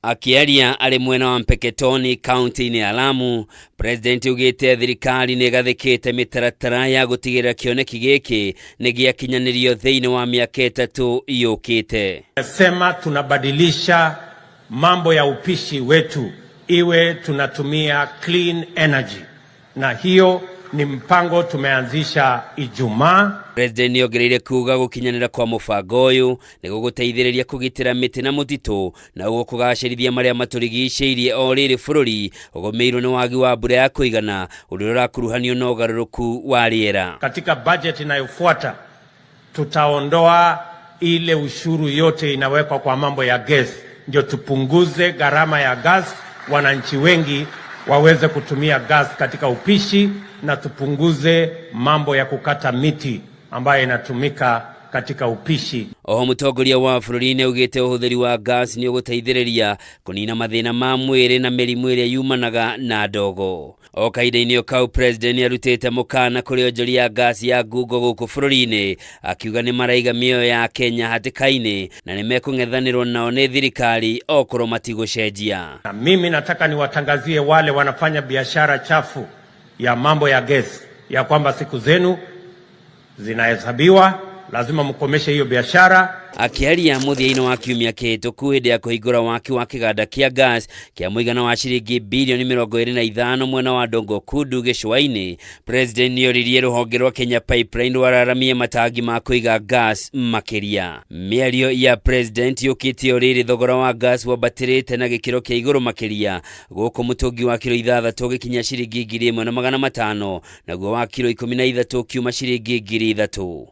Akiaria ari mwena wa Mpeketoni kaunti-ini ya Lamu, President ugite thirikari ni gathikite mitaratara ya gutigirira kioneki giki ni giakinyanirio thiini wa miaka 3 yukite. Nasema tunabadilisha mambo ya upishi wetu iwe tunatumia clean energy, na hiyo ni mpango tumeanzisha Ijumaa. President niongereire kuga gukinyanira kwa mubango uyu ni guguteithiriria kugitira miti na mutitu na ugo kugacirithia maria maturigiceirie o riri bururi ugomeirwo ni wagi wa mbura ya kuigana uria urakuruhanio na ugaruruku wa riera. Katika budget inayofuata tutaondoa ile ushuru yote inawekwa kwa mambo ya gas, ndio tupunguze gharama ya gas, wananchi wengi waweze kutumia gas katika upishi, na tupunguze mambo ya kukata miti ambayo inatumika katika upishi. Oho mutongoria wa bururi-ini ugite uhuthiri wa gas ni uguteithiriria kunina mathina ma mwiri na mirimu iria yumanaga na ndogo. O kahinda-ini o kau President arutite mukana kuri onjori ya gas ya ngungo guku bururi-ini akiuga ni maraiga mioyo ya Kenya hatikaini na ni mekung'ethanirwo nao ni thirikari okorwo matigucenjia. Na mimi nataka niwatangazie wale wanafanya biashara chafu ya mambo ya gas ya kwamba siku zenu zinahesabiwa, lazima mkomeshe hiyo biashara. Akiaria muthia-ini wa kiumia kihituku hindi ya kuhingura waki wa kiganda kia gas kia muigana wa ciringi bilioni 25 mwena wa Dongo Kundu gicua-ini, President nioririe ruhonge rwa Kenya Pipeline rwararamie matangi ma kuiga gas makiria. Miario ya President yukite oriri thogora wa gas wambatirite na gikiro kia iguru makiria guku mutungi wa kilo 6 gikinya ciringi 1,500 naguo wa kilo 13 kiuma ciringi 3,000.